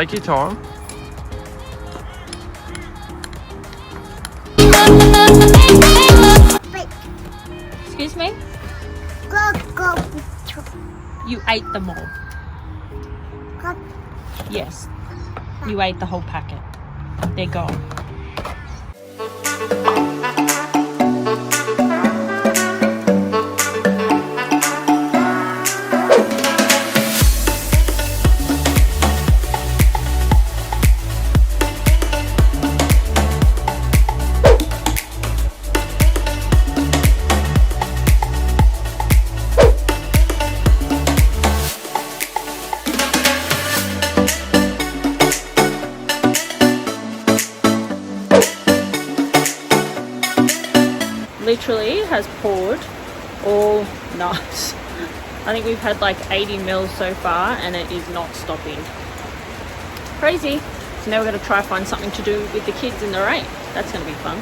Take your time. Excuse me? Go. You ate them all. Yes. You ate the whole packet. They're gone. Literally has poured all night. I think we've had like 80 mils so far and it is not stopping. Crazy. So now we're going to try find something to do with the kids in the rain. That's going to be fun.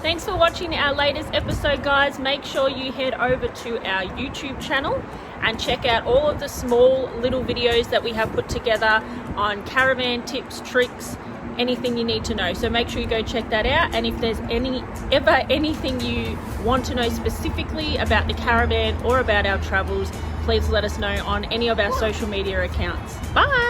Thanks for watching our latest episode, guys. Make sure you head over to our YouTube channel and check out all of the small little videos that we have put together on caravan tips, tricks, anything you need to know. So make sure you go check that out. And if there's anything you want to know specifically about the caravan or about our travels, please let us know on any of our social media accounts. Bye.